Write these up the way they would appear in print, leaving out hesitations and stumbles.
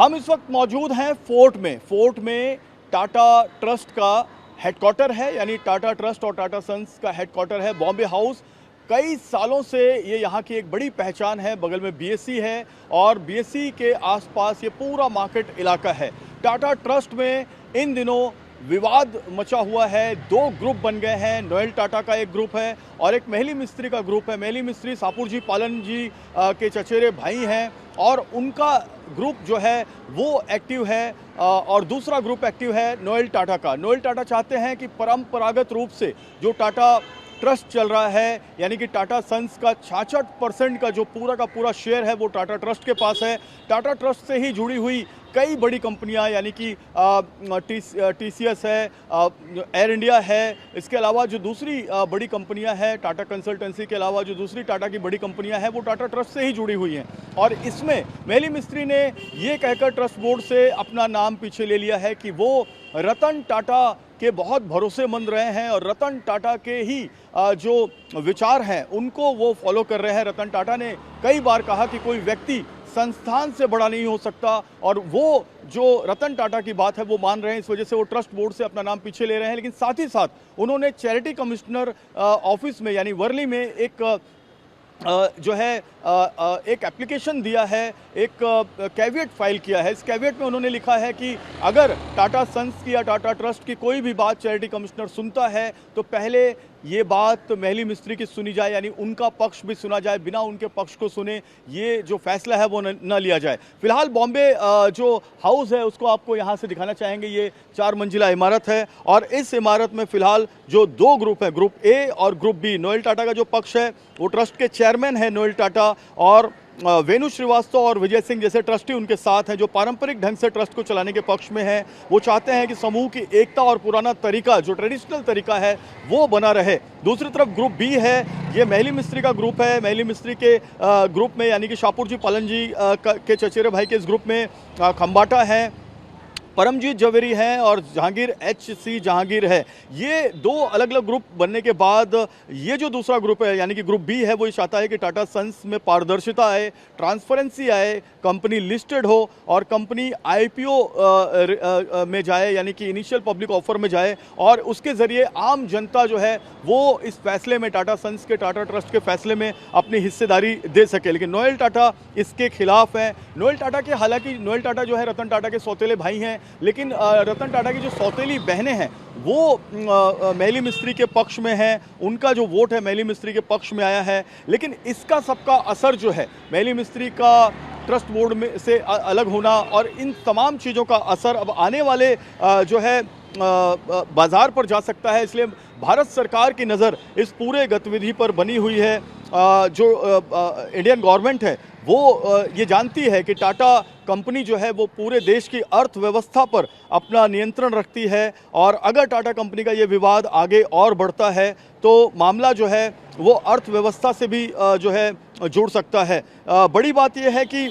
हम इस वक्त मौजूद हैं फोर्ट में टाटा ट्रस्ट का हेडक्वार्टर है, यानी टाटा ट्रस्ट और टाटा सन्स का हेडक्वार्टर है बॉम्बे हाउस। कई सालों से ये यहाँ की एक बड़ी पहचान है। बगल में बीएससी है और बीएससी के आसपास ये पूरा मार्केट इलाका है। टाटा ट्रस्ट में इन दिनों विवाद मचा हुआ है। दो ग्रुप बन गए हैं। नोएल टाटा का एक ग्रुप है और एक मेहली मिस्त्री का ग्रुप है। मेहली मिस्त्री सापुर जी पालन जी के चचेरे भाई हैं और उनका ग्रुप जो है वो एक्टिव है और दूसरा ग्रुप एक्टिव है नोएल टाटा का। नोएल टाटा चाहते हैं कि परंपरागत रूप से जो टाटा ट्रस्ट चल रहा है, यानी कि टाटा सन्स का 66% का जो पूरा का पूरा शेयर है वो टाटा ट्रस्ट के पास है। टाटा ट्रस्ट से ही जुड़ी हुई कई बड़ी कंपनियां, यानी कि टीसीएस है, एयर इंडिया है, इसके अलावा जो दूसरी बड़ी कंपनियां हैं, टाटा कंसल्टेंसी के अलावा जो दूसरी टाटा की बड़ी कंपनियां हैं वो टाटा ट्रस्ट से ही जुड़ी हुई हैं। और इसमें मेहली मिस्त्री ने ये कहकर ट्रस्ट बोर्ड से अपना नाम पीछे ले लिया है कि वो रतन टाटा के बहुत भरोसेमंद रहे हैं और रतन टाटा के ही जो विचार हैं उनको वो फॉलो कर रहे हैं। रतन टाटा ने कई बार कहा कि कोई व्यक्ति संस्थान से बड़ा नहीं हो सकता और वो जो रतन टाटा की बात है वो मान रहे हैं। इस वजह से वो ट्रस्ट बोर्ड से अपना नाम पीछे ले रहे हैं। लेकिन साथ ही साथ उन्होंने चैरिटी कमिश्नर ऑफिस में यानी वर्ली में एक जो है एक एप्लीकेशन दिया है, एक कैविएट फाइल किया है। इस कैविएट में उन्होंने लिखा है कि अगर टाटा सन्स की या टाटा ट्रस्ट की कोई भी बात चैरिटी कमिश्नर सुनता है तो पहले ये बात मेहली मिस्त्री की सुनी जाए, यानी उनका पक्ष भी सुना जाए, बिना उनके पक्ष को सुने ये जो फैसला है वो न लिया जाए। फिलहाल बॉम्बे जो हाउस है उसको आपको यहाँ से दिखाना चाहेंगे। ये 4 मंजिला इमारत है और इस इमारत में फिलहाल जो दो ग्रुप है, ग्रुप ए और ग्रुप बी। नोएल टाटा का जो पक्ष है वो ट्रस्ट के चेयरमैन है नोएल टाटा और वेणु श्रीवास्तव और विजय सिंह जैसे ट्रस्टी उनके साथ हैं जो पारंपरिक ढंग से ट्रस्ट को चलाने के पक्ष में हैं। वो चाहते हैं कि समूह की एकता और पुराना तरीका जो ट्रेडिशनल तरीका है वो बना रहे। दूसरी तरफ ग्रुप बी है, ये मेहली मिस्त्री का ग्रुप है। मेहली मिस्त्री के ग्रुप में यानी कि शापुर जी पालन जी के चचेरे भाई के इस ग्रुप में खंबाटा है, परमजीत जवेरी हैं और जहांगीर HC जहांगीर है। ये दो अलग अलग ग्रुप बनने के बाद ये जो दूसरा ग्रुप है यानी कि ग्रुप बी है वो ये चाहता है कि टाटा सन्स में पारदर्शिता आए, ट्रांसपेरेंसी आए, कंपनी लिस्टेड हो और कंपनी IPO में जाए, यानी कि इनिशियल पब्लिक ऑफर में जाए और उसके ज़रिए आम जनता जो है वो इस फैसले में, टाटा सन्स के, टाटा ट्रस्ट के फैसले में अपनी हिस्सेदारी दे सके। लेकिन नोएल टाटा इसके खिलाफ है। नोएल टाटा के, हालांकि नोएल टाटा जो है रतन टाटा के सौतेले भाई हैं, लेकिन रतन टाटा की जो सौतेली बहनें हैं वो मेहली मिस्त्री के पक्ष में हैं। उनका जो वोट है मेहली मिस्त्री के पक्ष में आया है। लेकिन इसका सबका असर जो है मेहली मिस्त्री का ट्रस्ट बोर्ड में से अलग होना और इन तमाम चीज़ों का असर अब आने वाले जो है बाजार पर जा सकता है। इसलिए भारत सरकार की नज़र इस पूरे गतिविधि पर बनी हुई है। जो इंडियन गवर्नमेंट है वो ये जानती है कि टाटा कंपनी जो है वो पूरे देश की अर्थव्यवस्था पर अपना नियंत्रण रखती है और अगर टाटा कंपनी का ये विवाद आगे और बढ़ता है तो मामला जो है वो अर्थव्यवस्था से भी जो है जुड़ सकता है। बड़ी बात यह है कि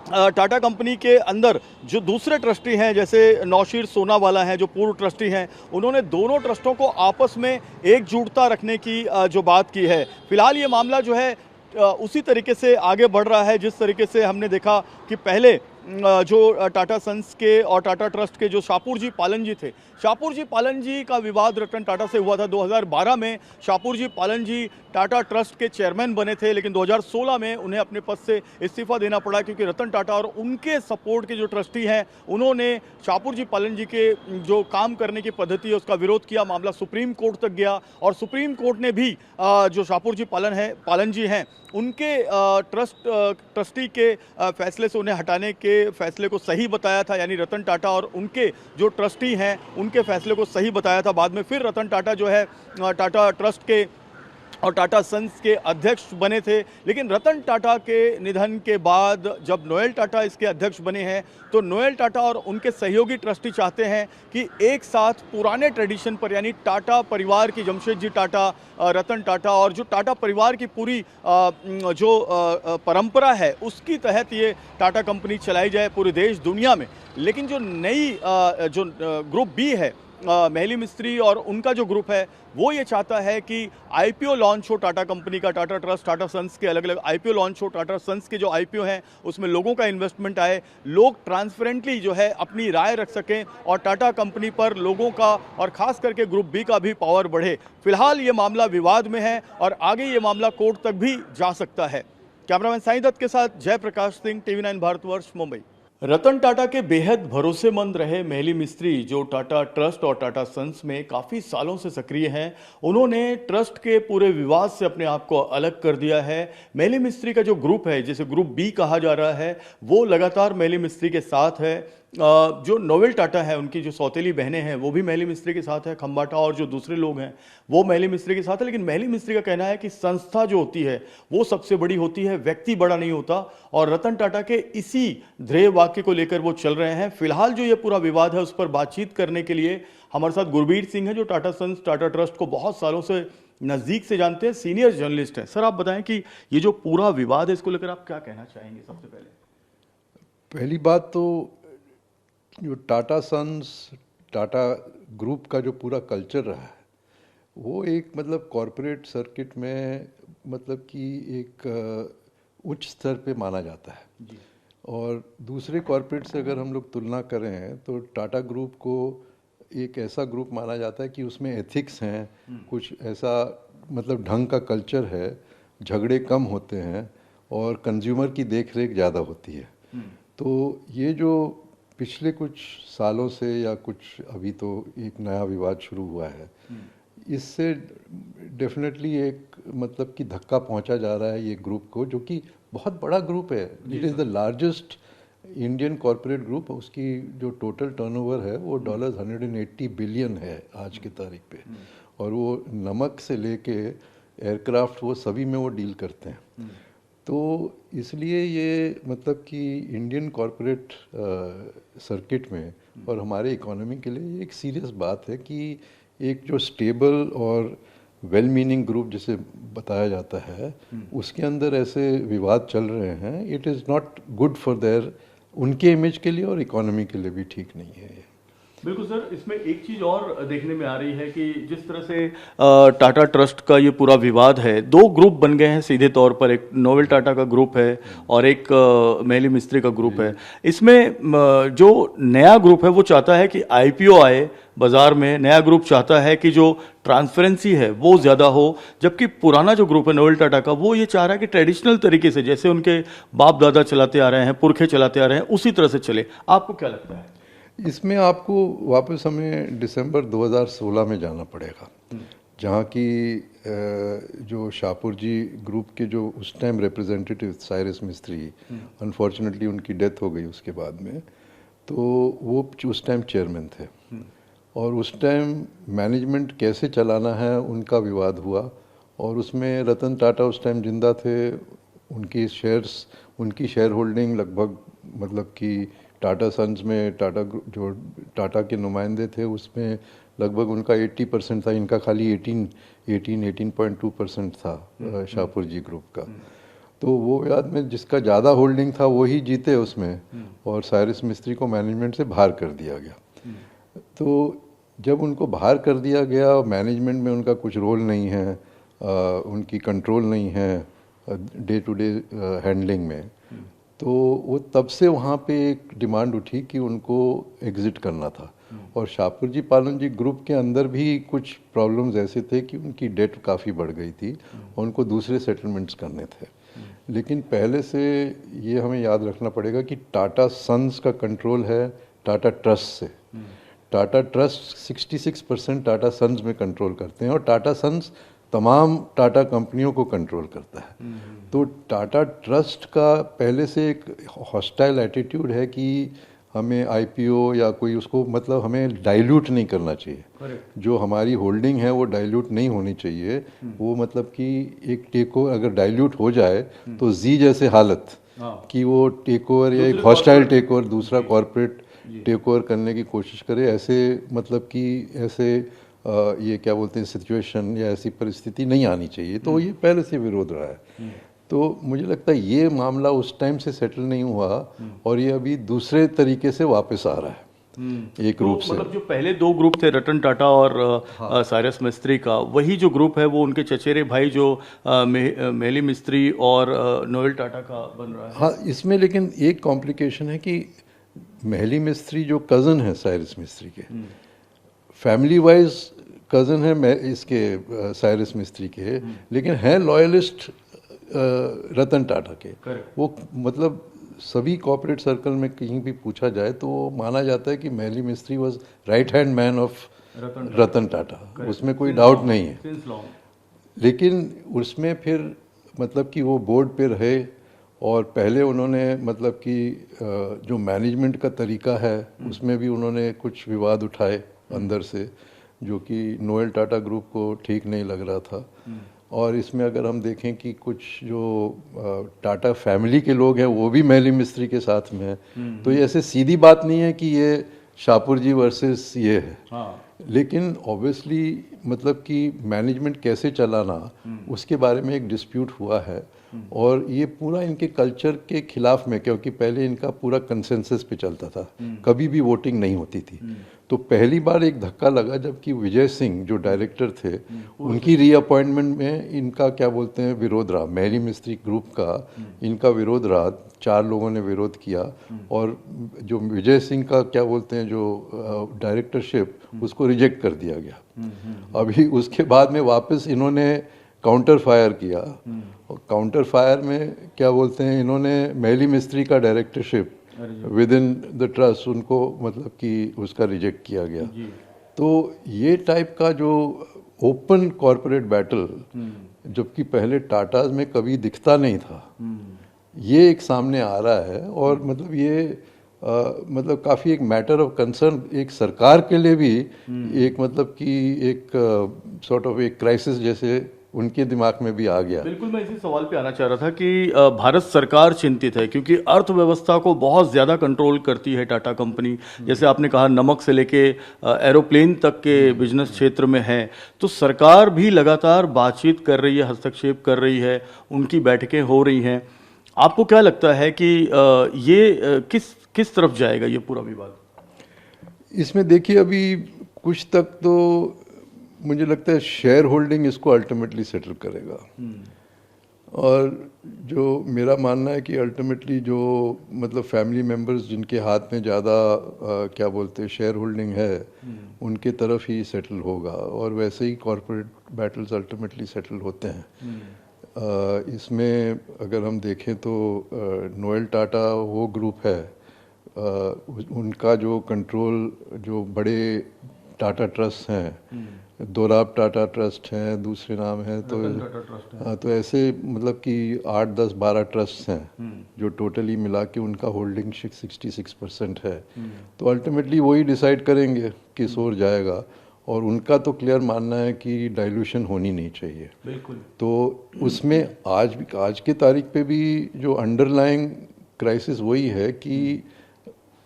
टाटा कंपनी के अंदर जो दूसरे ट्रस्टी हैं जैसे नौशीर सोनावाला हैं जो पूर्व ट्रस्टी हैं, उन्होंने दोनों ट्रस्टों को आपस में एकजुटता रखने की जो बात की है। फिलहाल ये मामला जो है उसी तरीके से आगे बढ़ रहा है जिस तरीके से हमने देखा कि पहले जो टाटा सन्स के और टाटा ट्रस्ट के जो शापुर जी पालन जी थे, शापुर जी पालन जी का विवाद रतन टाटा से हुआ था। 2012 में शापुर जी पालन जी टाटा ट्रस्ट के चेयरमैन बने थे, लेकिन 2016 में उन्हें अपने पद से इस्तीफा देना पड़ा क्योंकि रतन टाटा और उनके सपोर्ट के जो ट्रस्टी हैं उन्होंने शापुर जी पालन जी के जो काम करने की पद्धति है उसका विरोध किया। मामला सुप्रीम कोर्ट तक गया और सुप्रीम कोर्ट ने भी जो शापुर जी पालन जी हैं उनके ट्रस्टी के फैसले से उन्हें हटाने के फैसले को सही बताया था, यानी रतन टाटा और उनके जो ट्रस्टी हैं उनके फैसले को सही बताया था। बाद में फिर रतन टाटा जो है टाटा ट्रस्ट के और टाटा सन्स के अध्यक्ष बने थे। लेकिन रतन टाटा के निधन के बाद जब नोएल टाटा इसके अध्यक्ष बने हैं तो नोएल टाटा और उनके सहयोगी ट्रस्टी चाहते हैं कि एक साथ पुराने ट्रेडिशन पर, यानी टाटा परिवार की, जमशेदजी टाटा, रतन टाटा और जो टाटा परिवार की पूरी जो परंपरा है उसकी तहत ये टाटा कंपनी चलाई जाए पूरे देश दुनिया में। लेकिन जो नई जो ग्रुप बी है मेहली मिस्त्री और उनका जो ग्रुप है वो ये चाहता है कि आईपीओ लॉन्च हो टाटा कंपनी का, टाटा ट्रस्ट, टाटा सन्स के अलग अलग आईपीओ लॉन्च हो, टाटा सन्स के जो आईपीओ हैं उसमें लोगों का इन्वेस्टमेंट आए, लोग ट्रांसपेरेंटली जो है अपनी राय रख सकें और टाटा कंपनी पर लोगों का और खास करके ग्रुप बी का भी पावर बढ़े। फिलहाल ये मामला विवाद में है और आगे ये मामला कोर्ट तक भी जा सकता है। कैमरामैन साईं दत्त के साथ जयप्रकाश सिंह, टीवी9 भारतवर्ष, मुंबई। रतन टाटा के बेहद भरोसेमंद रहे मेहली मिस्त्री, जो टाटा ट्रस्ट और टाटा सन्स में काफ़ी सालों से सक्रिय हैं, उन्होंने ट्रस्ट के पूरे विवाद से अपने आप को अलग कर दिया है। मेहली मिस्त्री का जो ग्रुप है, जिसे ग्रुप बी कहा जा रहा है, वो लगातार मेहली मिस्त्री के साथ है। जो नोवेल टाटा है, उनकी जो सौतेली बहनें हैं, वो भी मेहली मिस्त्री के साथ है। खम्बाटा और जो दूसरे लोग हैं वो मेहली मिस्त्री के साथ है। लेकिन मेहली मिस्त्री का कहना है कि संस्था जो होती है वो सबसे बड़ी होती है, व्यक्ति बड़ा नहीं होता। और रतन टाटा के इसी ध्येय वाक्य को लेकर वो चल रहे हैं। फिलहाल जो ये पूरा विवाद है उस पर बातचीत करने के लिए हमारे साथ गुरबीर सिंह है, जो टाटा सन्स, टाटा ट्रस्ट को बहुत सालों से नजदीक से जानते हैं, सीनियर जर्नलिस्ट हैं। सर, आप बताएं कि ये जो पूरा विवाद है इसको लेकर आप क्या कहना चाहेंगे? सबसे पहली बात तो जो टाटा सन्स, टाटा ग्रुप का जो पूरा कल्चर रहा है वो एक मतलब कॉरपोरेट सर्किट में मतलब कि एक उच्च स्तर पे माना जाता है जी। और दूसरे कॉरपोरेट से अगर हम लोग तुलना करें तो टाटा ग्रुप को एक ऐसा ग्रुप माना जाता है कि उसमें एथिक्स हैं, कुछ ऐसा मतलब ढंग का कल्चर है, झगड़े कम होते हैं और कंज्यूमर की देखरेख ज़्यादा होती है। तो ये जो पिछले कुछ सालों से या कुछ अभी तो एक नया विवाद शुरू हुआ है, इससे डेफिनेटली एक मतलब कि धक्का पहुंचा जा रहा है ये ग्रुप को, जो कि बहुत बड़ा ग्रुप है। It is the largest Indian corporate group. उसकी जो टोटल टर्नओवर है वो $180 बिलियन है आज की तारीख पे। और वो नमक से लेके एयरक्राफ्ट वो सभी में वो डील करते हैं। तो इसलिए ये मतलब कि इंडियन कॉरपोरेट सर्किट में और हमारे इकोनॉमी के लिए एक सीरियस बात है कि एक जो स्टेबल और वेल मीनिंग ग्रुप जिसे बताया जाता है उसके अंदर ऐसे विवाद चल रहे हैं। It is not good for their, उनके इमेज के लिए और इकोनॉमी के लिए भी ठीक नहीं है ये। बिल्कुल सर, इसमें एक चीज़ और देखने में आ रही है कि जिस तरह से टाटा ट्रस्ट का ये पूरा विवाद है, दो ग्रुप बन गए हैं सीधे तौर पर। एक नोवेल टाटा का ग्रुप है और एक मेहली मिस्त्री का ग्रुप है। इसमें जो नया ग्रुप है वो चाहता है कि आईपीओ आए बाजार में, नया ग्रुप चाहता है कि जो ट्रांसपेरेंसी है वो ज़्यादा हो, जबकि पुराना जो ग्रुप है नोवेल टाटा का, वो ये चाह रहा है कि ट्रेडिशनल तरीके से, जैसे उनके बाप दादा चलाते आ रहे हैं, पुरखे चलाते आ रहे हैं, उसी तरह से चले। आपको क्या लगता है? इसमें आपको वापस हमें दिसंबर 2016 में जाना पड़ेगा, जहाँ की जो शाहपुर जी ग्रुप के जो उस टाइम रिप्रेजेंटेटिव साइरस मिस्त्री, अनफॉर्चुनेटली उनकी डेथ हो गई उसके बाद में, तो वो उस टाइम चेयरमैन थे। और उस टाइम मैनेजमेंट कैसे चलाना है उनका विवाद हुआ। और उसमें रतन टाटा उस टाइम जिंदा थे, उनकी शेयर्स, उनकी शेयर होल्डिंग लगभग मतलब कि टाटा सन्स में जो टाटा के नुमाइंदे थे उसमें लगभग उनका 80% था, इनका खाली 18.2% था शाहपुर जी ग्रुप का। तो वो याद में जिसका ज़्यादा होल्डिंग था वही जीते उसमें, और साइरस मिस्त्री को मैनेजमेंट से बाहर कर दिया गया। तो जब उनको बाहर कर दिया गया, मैनेजमेंट में उनका कुछ रोल नहीं है, उनकी कंट्रोल नहीं है डे टू डे हैंडलिंग में, तो वो तब से वहाँ पे एक डिमांड उठी कि उनको एग्ज़िट करना था। और शाहपुर जी पालन जी ग्रुप के अंदर भी कुछ प्रॉब्लम्स ऐसे थे कि उनकी डेट काफ़ी बढ़ गई थी और उनको दूसरे सेटलमेंट्स करने थे। लेकिन पहले से ये हमें याद रखना पड़ेगा कि टाटा सन्स का कंट्रोल है टाटा ट्रस्ट से। टाटा ट्रस्ट 66% टाटा सन्स में कंट्रोल करते हैं और टाटा सन्स तमाम टाटा कंपनियों को कंट्रोल करता है। तो टाटा ट्रस्ट का पहले से एक हॉस्टाइल एटीट्यूड है कि हमें आईपीओ या कोई उसको मतलब हमें डाइल्यूट नहीं करना चाहिए। जो हमारी होल्डिंग है वो डाइल्यूट नहीं होनी चाहिए। वो मतलब कि एक टेक ओवर अगर डाइल्यूट हो जाए तो जी जैसे हालत कि वो टेक ओवर या एक हॉस्टाइल टेक ओवर, दूसरा कॉरपोरेट टेक ओवर करने की कोशिश करे, ऐसे मतलब कि ऐसे ये क्या बोलते हैं सिचुएशन या ऐसी परिस्थिति नहीं आनी चाहिए। तो ये पहले से विरोध रहा है। तो मुझे लगता है ये मामला उस टाइम से सेटल नहीं हुआ और ये अभी दूसरे तरीके से वापस आ रहा है। एक रूप से। मतलब जो पहले दो ग्रुप थे रतन टाटा और साइरस मिस्त्री का, वही जो ग्रुप है वो उनके चचेरे भाई जो मेहली मिस्त्री और नोएल टाटा का बन रहा है। हाँ, इसमें लेकिन एक कॉम्प्लिकेशन है कि मेहली मिस्त्री जो कज़न है साइरस मिस्त्री के, फैमिली वाइज कज़न है मैं इसके साइरस मिस्त्री के, लेकिन हैं लॉयलिस्ट रतन टाटा के। वो मतलब सभी कॉर्पोरेट सर्कल में कहीं भी पूछा जाए तो वो माना जाता है कि Mehli Mistry was right hand man of Ratan Tata, उसमें कोई डाउट नहीं है। लेकिन उसमें फिर मतलब कि वो बोर्ड पे रहे और पहले उन्होंने मतलब कि जो मैनेजमेंट का तरीका है उसमें भी उन्होंने कुछ विवाद उठाए अंदर से, जो कि नोएल टाटा ग्रुप को ठीक नहीं लग रहा था। और इसमें अगर हम देखें कि कुछ जो टाटा फैमिली के लोग हैं वो भी मेहली मिस्त्री के साथ में हैं, तो ये ऐसे सीधी बात नहीं है कि ये शाहपुर जी वर्सेस ये है। लेकिन ऑब्वियसली मतलब कि मैनेजमेंट कैसे चलाना उसके बारे में एक डिस्प्यूट हुआ है, और ये पूरा इनके कल्चर के खिलाफ में, क्योंकि पहले इनका पूरा कंसेंसस पे चलता था, कभी भी वोटिंग नहीं होती थी। तो पहली बार एक धक्का लगा जबकि विजय सिंह जो डायरेक्टर थे उनकी रीअपॉइंटमेंट में इनका क्या बोलते हैं विरोध रहा, मेहली मिस्त्री ग्रुप का इनका विरोध रहा, 4 लोगों ने विरोध किया, और जो विजय सिंह का क्या बोलते हैं जो डायरेक्टरशिप उसको रिजेक्ट कर दिया गया। अभी उसके बाद में वापस इन्होंने काउंटर फायर किया, और काउंटर फायर में क्या बोलते हैं इन्होंने मेहली मिस्त्री का directorship with in the trust उनको मतलब कि उसका रिजेक्ट किया गया। तो ये टाइप का जो ओपन कॉरपोरेट बैटल जबकि पहले टाटाज में कभी दिखता नहीं था, ये एक सामने आ रहा है। और मतलब ये मतलब काफ़ी एक मैटर ऑफ कंसर्न एक सरकार के लिए भी एक मतलब कि एक सॉर्ट ऑफ एक क्राइसिस जैसे उनके दिमाग में भी आ गया। बिल्कुल, मैं इसी सवाल पे आना चाह रहा था कि भारत सरकार चिंतित है क्योंकि अर्थव्यवस्था को बहुत ज़्यादा कंट्रोल करती है टाटा कंपनी। जैसे आपने कहा नमक से लेके एरोप्लेन तक के बिजनेस क्षेत्र में है, तो सरकार भी लगातार बातचीत कर रही है, हस्तक्षेप कर रही है, उनकी बैठकें हो रही हैं। आपको क्या लगता है कि ये किस तरफ जाएगा ये पूरा विवाद? इसमें देखिए अभी कुछ तक तो मुझे लगता है शेयर होल्डिंग इसको अल्टीमेटली सेटल करेगा। और जो मेरा मानना है कि अल्टीमेटली जो मतलब फैमिली मेंबर्स जिनके हाथ में ज़्यादा क्या बोलते हैं शेयर होल्डिंग है उनके तरफ ही सेटल होगा, और वैसे ही कॉरपोरेट बैटल्स अल्टीमेटली सेटल होते हैं। इसमें अगर हम देखें तो नोएल टाटा वो ग्रुप है, उनका जो कंट्रोल जो बड़े टाटा ट्रस्ट हैं, दोराब टाटा ट्रस्ट हैं, दूसरे नाम है तो हाँ, तो ऐसे मतलब कि 8, 10, 12 ट्रस्ट हैं जो टोटली मिला के उनका होल्डिंग 66% है। तो अल्टीमेटली वही डिसाइड करेंगे किस ओर जाएगा, और उनका तो क्लियर मानना है कि डाइल्यूशन होनी नहीं चाहिए। बिल्कुल। तो उसमें आज के तारीख पे भी जो अंडरलाइंग क्राइसिस वही है कि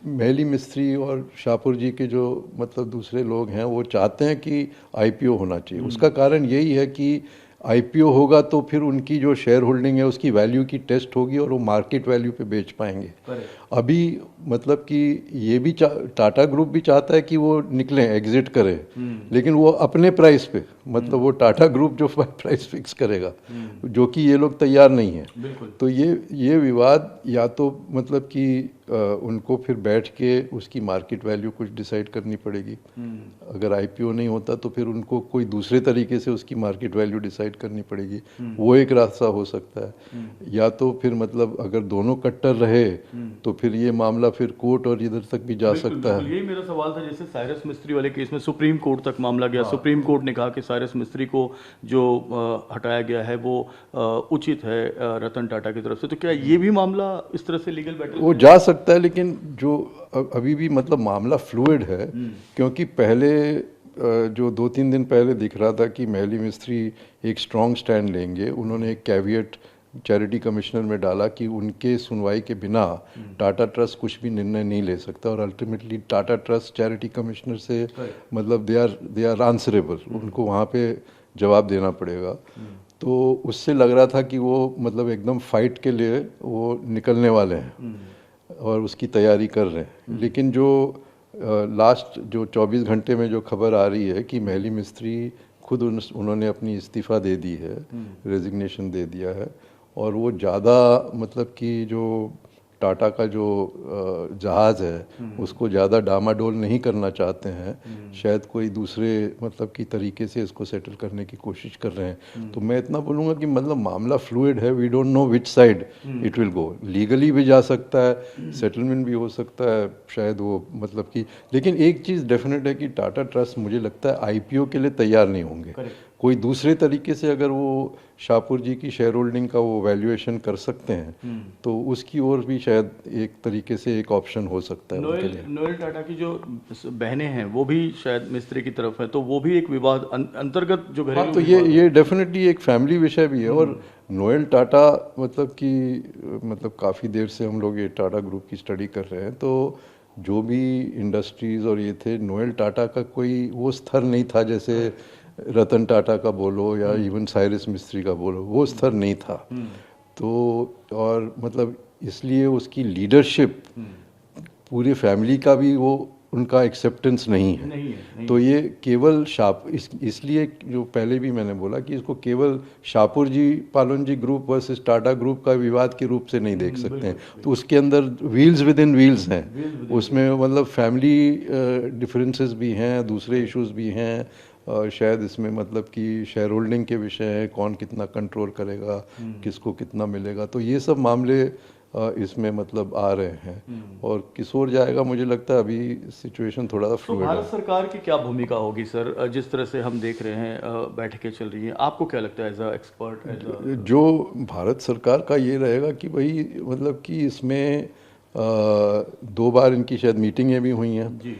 मेहली मिस्त्री और शाहपुर जी के जो मतलब दूसरे लोग हैं वो चाहते हैं कि आईपीओ होना चाहिए। उसका कारण यही है कि आईपीओ होगा तो फिर उनकी जो शेयर होल्डिंग है उसकी वैल्यू की टेस्ट होगी और वो मार्केट वैल्यू पे बेच पाएंगे। अभी मतलब कि ये भी टाटा ग्रुप भी चाहता है कि वो निकलें, एग्जिट करें, लेकिन वो अपने प्राइस पे, मतलब वो टाटा ग्रुप जो प्राइस फिक्स करेगा, जो कि ये लोग तैयार नहीं है। तो ये विवाद या तो मतलब कि उनको फिर बैठ के उसकी मार्केट वैल्यू कुछ डिसाइड करनी पड़ेगी। अगर आईपीओ नहीं होता तो फिर उनको कोई दूसरे तरीके से उसकी मार्केट वैल्यू डिसाइड करनी पड़ेगी, वो एक रास्ता हो सकता है। या तो फिर मतलब अगर दोनों कट्टर रहे तो फिर ये मामला फिर कोर्ट और इधर तक भी जा सकता है। यही मेरा सवाल था, जैसे साइरस मिस्त्री वाले केस में सुप्रीम कोर्ट तक मामला गया। सुप्रीम कोर्ट ने कहा कि साइरस मिस्त्री को जो हटाया गया है वो उचित है रतन टाटा की तरफ से। तो क्या ये भी मामला इस तरह से लीगल बैटल वो जा सकता है, लेकिन जो अभी भी मतलब मामला फ्लूइड है, क्योंकि पहले जो 2-3 दिन पहले दिख रहा था कि मेहली मिस्त्री एक स्ट्रॉन्ग स्टैंड लेंगे। उन्होंने एक कैविएट चैरिटी कमिश्नर में डाला कि उनके सुनवाई के बिना टाटा ट्रस्ट कुछ भी निर्णय नहीं ले सकता, और ultimately Tata trust charity commissioner से मतलब दे आर आंसरेबल, उनको वहाँ पे जवाब देना पड़ेगा। तो उससे लग रहा था कि वो मतलब एकदम फाइट के लिए वो निकलने वाले हैं और उसकी तैयारी कर रहे हैं। लेकिन जो लास्ट जो 24 घंटे में जो खबर आ रही है कि मैली मिस्त्री खुद उन्होंने अपनी इस्तीफ़ा दे दी है, रेजिग्नेशन दे दिया है, और वो ज़्यादा मतलब कि जो टाटा का जो जहाज़ है उसको ज़्यादा डामाडोल नहीं करना चाहते हैं, शायद कोई दूसरे मतलब की तरीके से इसको सेटल करने की कोशिश कर रहे हैं। तो मैं इतना बोलूँगा कि मतलब मामला फ्लूइड है, we don't know which side it will go. Legally भी जा सकता है, सेटलमेंट भी हो सकता है, शायद वो मतलब कि, लेकिन एक चीज़ डेफिनेट है कि टाटा ट्रस्ट मुझे लगता है आईपीओ के लिए तैयार नहीं होंगे। कोई दूसरे तरीके से अगर वो शाहपुर जी की शेयर होल्डिंग का वो वैल्यूएशन कर सकते हैं तो उसकी ओर भी शायद एक तरीके से एक ऑप्शन हो सकता है उनके लिए। नोएल टाटा की जो बहनें हैं वो भी शायद मिस्त्री की तरफ है, तो वो भी एक विवाद अंतर्गत जो घरेलू हाँ, तो ये डेफिनेटली एक फैमिली विषय भी है। और नोएल टाटा मतलब कि मतलब काफ़ी देर से हम लोग ये टाटा ग्रुप की स्टडी कर रहे हैं, तो जो भी इंडस्ट्रीज़ और ये थे, नोएल टाटा का कोई वो स्तर नहीं था जैसे रतन टाटा का बोलो या इवन साइरस मिस्त्री का बोलो, वो स्तर नहीं था। तो और मतलब इसलिए उसकी लीडरशिप पूरी फैमिली का भी वो उनका एक्सेप्टेंस नहीं है। तो ये केवल इसलिए जो पहले भी मैंने बोला कि इसको केवल शाहपुर जी पालोन जी ग्रुप वर्सेस टाटा ग्रुप का विवाद के रूप से नहीं देख सकते हैं। तो उसके अंदर व्हील्स विद इन व्हील्स हैं, उसमें मतलब फैमिली डिफरेंसेस भी हैं, दूसरे इश्यूज भी हैं, शायद इसमें मतलब कि शेयर होल्डिंग के विषय है, कौन कितना कंट्रोल करेगा, किसको कितना मिलेगा, तो ये सब मामले इसमें मतलब आ रहे हैं। और किस ओर जाएगा मुझे लगता है अभी सिचुएशन थोड़ा सा फ्लूइड है। भारत सरकार की क्या भूमिका होगी सर, जिस तरह से हम देख रहे हैं बैठकें चल रही हैं, आपको क्या लगता है एज अ एक्सपर्ट? जो भारत सरकार का ये रहेगा कि भाई मतलब कि इसमें 2 बार इनकी शायद मीटिंगें भी हुई हैं जी।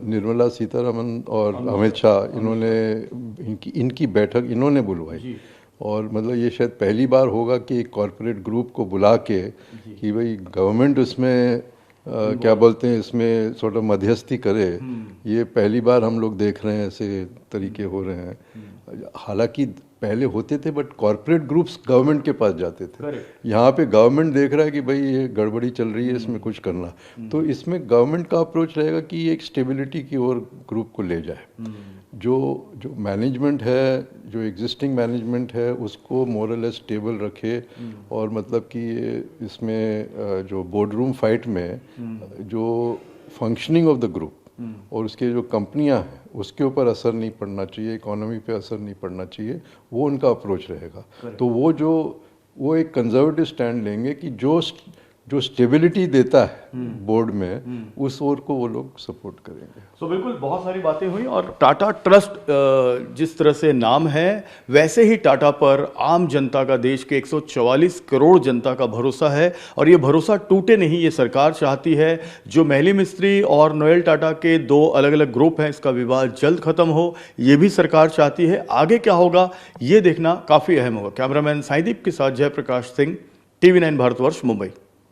निर्मला सीतारमन और अमित शाह, इन्होंने इनकी बैठक इन्होंने बुलवाई। और मतलब ये शायद पहली बार होगा कि एक कॉरपोरेट ग्रुप को बुला के कि भाई गवर्नमेंट उसमें क्या बोलते हैं इसमें सॉर्ट ऑफ मध्यस्थी करे, ये पहली बार हम लोग देख रहे हैं ऐसे तरीके हो रहे हैं। हालांकि पहले होते थे बट कॉरपोरेट ग्रुप्स गवर्नमेंट के पास जाते थे। यहाँ पे गवर्नमेंट देख रहा है कि भाई ये गड़बड़ी चल रही है, इसमें कुछ करना। तो इसमें गवर्नमेंट का अप्रोच रहेगा कि एक स्टेबिलिटी की ओर ग्रुप को ले जाए। जो मैनेजमेंट है, जो एग्जिस्टिंग मैनेजमेंट है, उसको मोर और लेस स्टेबल रखे। और मतलब कि इसमें जो बोर्ड रूम फाइट में जो फंक्शनिंग ऑफ द ग्रुप और उसके जो कंपनियां हैं उसके ऊपर असर नहीं पड़ना चाहिए, इकोनॉमी पे असर नहीं पड़ना चाहिए, वो उनका अप्रोच रहेगा। तो वो एक कंजर्वेटिव स्टैंड लेंगे कि जो स्टेबिलिटी देता है बोर्ड में, उस ओर को वो लोग सपोर्ट करेंगे। सो बिल्कुल बहुत सारी बातें हुई। और टाटा ट्रस्ट जिस तरह से नाम है वैसे ही टाटा पर आम जनता का, देश के 144 करोड़ जनता का भरोसा है, और ये भरोसा टूटे नहीं, ये सरकार चाहती है। जो मैली मिस्त्री और नोएल टाटा के 2 अलग अलग ग्रुप हैं, इसका विवाद जल्द खत्म हो, ये भी सरकार चाहती है। आगे क्या होगा ये देखना काफी अहम होगा। कैमरामैन साईदीप के साथ जयप्रकाश सिंह, TV9 भारतवर्ष, मुंबई।